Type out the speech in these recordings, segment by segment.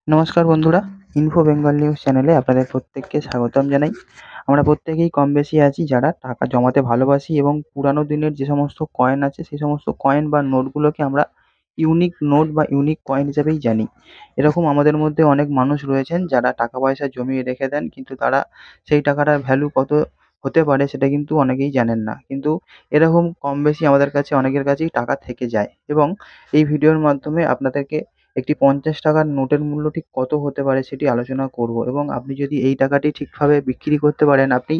নমস্কার বন্ধুরা, info Bengal news চ্যানেলে আপনাদের প্রত্যেককে স্বাগতম জানাই। আমরা প্রত্যেকেই কম বেশি আছি যারা টাকা জমাতে ভালোবাসি এবং পুরানো দিনের যে সমস্ত কয়েন আছে সেই সমস্ত কয়েন বা নোটগুলোকে আমরা ইউনিক নোট বা ইউনিক কয়েন হিসেবেই জানি। এরকম আমাদের মধ্যে অনেক মানুষ রয়েছেন যারা টাকা পয়সা জমিয়ে রেখে দেন, কিন্তু তারা সেই টাকাটার ভ্যালু কত হতে পারে সেটা কিন্তু অনেকেই জানেন না। কিন্তু এরকম কম বেশি আমাদের কাছে অনেকের কাছেই টাকা থেকে যায়, এবং এই ভিডিওর মাধ্যমে আপনাদেরকে একটি 50 টাকার নোটের মূল্য ঠিক কত হতে পারে সেটি আলোচনা করব, এবং আপনি যদি এই টাকাটি ঠিকভাবে বিক্রি করতে পারেন আপনি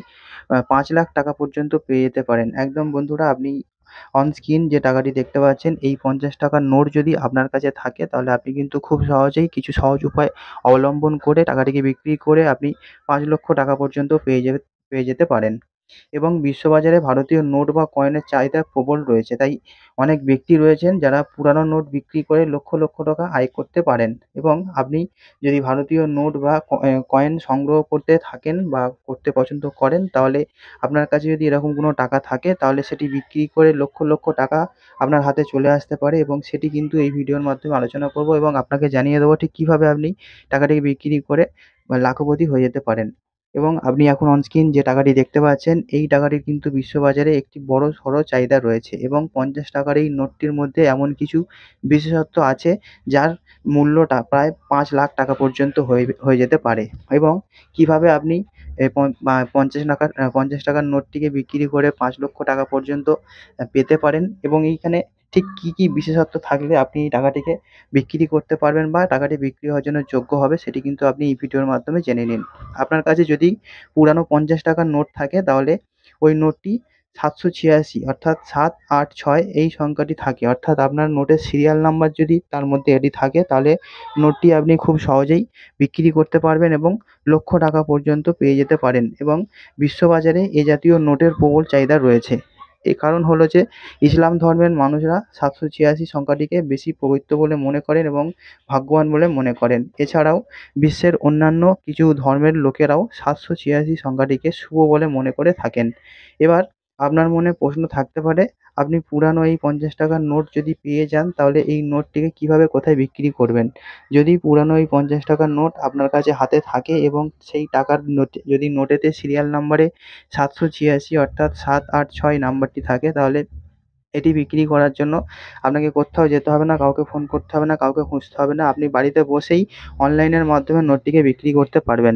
৫,০০,০০০ টাকা পর্যন্ত পেয়ে যেতে পারেন। একদম বন্ধুরা, আপনি অন স্ক্রিন যে টাকাটি দেখতে পাচ্ছেন এই 50 টাকার নোট যদি আপনার কাছে থাকে তাহলে আপনি কিন্তু খুব সহজেই কিছু সহজ উপায় অবলম্বন করে টাকাটিকে বিক্রি করে আপনি ৫,০০,০০০ টাকা পর্যন্ত পেয়ে যেতে পারেন। এবং বিশ্ববাজারে ভারতীয় নোট বা কয়েনের চাহিদা প্রবল রয়েছে। তাই অনেক ব্যক্তি রয়েছেন যারা পুরানো নোট বিক্রি করে লক্ষ লক্ষ টাকা আয় করতে পারেন। এবং আপনি যদি ভারতীয় নোট বা কয়েন সংগ্রহ করতে থাকেন বা করতে পছন্দ করেন, তাহলে আপনার কাছে যদি এরকম কোনো টাকা থাকে তাহলে সেটি বিক্রি করে লক্ষ লক্ষ টাকা আপনার হাতে চলে আসতে পারে, এবং সেটি কিন্তু এই ভিডিওর মাধ্যমে আলোচনা করব এবং আপনাকে জানিয়ে দেবো ঠিক কীভাবে আপনি টাকাটিকে বিক্রি করে লাখপতি হয়ে যেতে পারেন। এবং আপনি এখন অন স্ক্রিন যে টাকাটি দেখতে পাচ্ছেন এই টাকাটির কিন্তু বিশ্ববাজারে একটি বড়সড় চাহিদা রয়েছে, এবং 50 টাকার এই নোটটির মধ্যে এমন কিছু বিশেষত্ব আছে যার মূল্যটা প্রায় 5,00,000 টাকা পর্যন্ত হয়ে যেতে পারে। এবং কিভাবে আপনি এ পন আ 50 টাকার নোটটিকে বিক্রি করে 5,00,000 টাকা পর্যন্ত পেতে পারেন, এবং এইখানে ঠিক কী কী বিশেষত্ব থাকলে আপনি এই টাকাটিকে বিক্রি করতে পারবেন বা টাকাটি বিক্রি হওয়ার জন্য যোগ্য হবে সেটি কিন্তু আপনি এই ভিডিওর মাধ্যমে জেনে নিন। আপনার কাছে যদি পুরানো 50 টাকার নোট থাকে তাহলে ওই নোটটি ৭৮৬ অর্থাৎ ৭৮৬ এই সংখ্যাটি থাকে, অর্থাৎ আপনার নোটের সিরিয়াল নাম্বার যদি তার মধ্যে এটি থাকে তাহলে নোটটি আপনি খুব সহজেই বিক্রি করতে পারবেন এবং লক্ষ টাকা পর্যন্ত পেয়ে যেতে পারেন। এবং বিশ্ববাজারে এ জাতীয় নোটের প্রবল চাহিদা রয়েছে। এর কারণ হলো যে ইসলাম ধর্মের মানুষরা ৭৮৬ সংখ্যাটিকে বেশি পবিত্র বলে মনে করেন এবং ভাগ্যবান বলে মনে করেন। এছাড়াও বিশ্বের অন্যান্য কিছু ধর্মের লোকেরাও ৭৮৬ সংখ্যাটিকে শুভ বলে মনে করে থাকেন। এবার আপনার মনে প্রশ্ন থাকতে পারে, আপনি পুরানো এই 50 টাকার নোট যদি পেয়ে যান তাহলে এই নোটটিকে কিভাবে কোথায় বিক্রি করবেন? যদি পুরানো এই 50 টাকার নোট আপনার কাছে হাতে থাকে এবং সেই টাকার যদি নোটেতে সিরিয়াল নাম্বারে ৭৮৬ অর্থাৎ ৭৮৬ নাম্বারটি থাকে, তাহলে এটি বিক্রি করার জন্য আপনাকে কোথাও যেতে হবে না, কাউকে ফোন করতে হবে না, কাউকে খুঁজতে হবে না। আপনি বাড়িতে বসেই অনলাইনের মাধ্যমে নোটটিকে বিক্রি করতে পারবেন।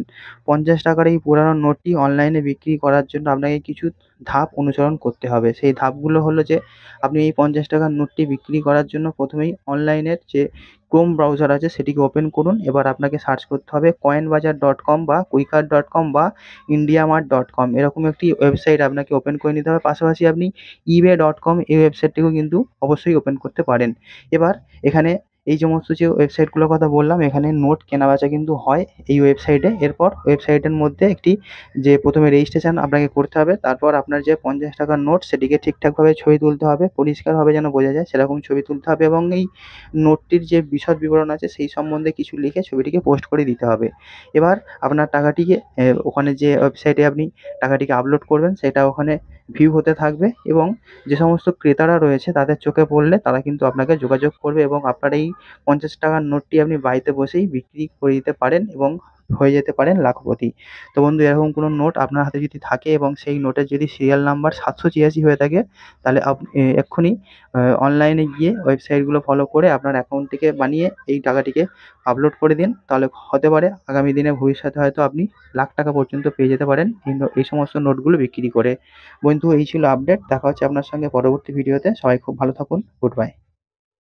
50 টাকার এই পুরানো নোটটি অনলাইনে বিক্রি করার জন্য আপনাকে কিছু ধাপ অনুসরণ করতে হবে। সেই ধাপগুলো হলো যে আপনি এই 50 টাকার নোটটি বিক্রি করার জন্য প্রথমেই অনলাইনের যে ক্রোম ব্রাউজার আছে সেটিকে ওপেন করুন। এবার আপনাকে সার্চ করতে হবে coinbazaar.com বা quikr.com বা indiamart.com, এরকম একটি ওয়েবসাইট আপনাকে ওপেন করে নিতে হবে। পাশাপাশি আপনি ebay.com এই ওয়েবসাইটটিকেও কিন্তু অবশ্যই ওপেন করতে পারেন। এবার এখানে এই সমস্ত যে ওয়েবসাইটগুলোর কথা বললাম এখানে নোট কেনাবেচা কিন্তু হয় এই ওয়েবসাইটে। এরপর ওয়েবসাইটের মধ্যে একটি যে প্রথমে রেজিস্ট্রেশন আপনাকে করতে হবে, তারপর আপনার যে 50 টাকার নোট সেটিকে ঠিকঠাকভাবে ছবি তুলতে হবে, পরিষ্কারভাবে যেন বোঝা যায় সেরকম ছবি তুলতে হবে, এবং এই নোটটির যে বিশদ বিবরণ আছে সেই সম্বন্ধে কিছু লিখে ছবিটিকে পোস্ট করে দিতে হবে। এবার আপনার টাকাটিকে ওখানে যে ওয়েবসাইটে আপনি টাকাটিকে আপলোড করবেন সেটা ওখানে ভিউ হতে থাকবে, এবং যে সমস্ত ক্রেতারা রয়েছে তাদের চোখে পড়লে তারা কিন্তু আপনাকে যোগাযোগ করবে, এবং আপনার এই 50 টাকার নোটটি আপনি বাড়িতে বসেই বিক্রি করে দিতে পারেন এবং হয়ে যেতে পারেন লাখপতি। তো বন্ধু, এরকম কোনো নোট আপনার হাতে যদি থাকে এবং সেই নোটের যদি সিরিয়াল নাম্বার ৭৮৬ হয়ে থাকে তাহলে এক্ষুনি অনলাইনে গিয়ে ওয়েবসাইটগুলো ফলো করে আপনার অ্যাকাউন্টটিকে বানিয়ে এই টাকাটিকে আপলোড করে দিন। তাহলে হতে পারে আগামী দিনে ভবিষ্যতে হয়তো আপনি লাখ টাকা পর্যন্ত পেয়ে যেতে পারেন এই সমস্ত নোটগুলো বিক্রি করে। বন্ধু, এই ছিল আপডেট। দেখা হচ্ছে আপনার সঙ্গে পরবর্তী ভিডিওতে। সবাই খুব ভালো থাকুন। Good bye.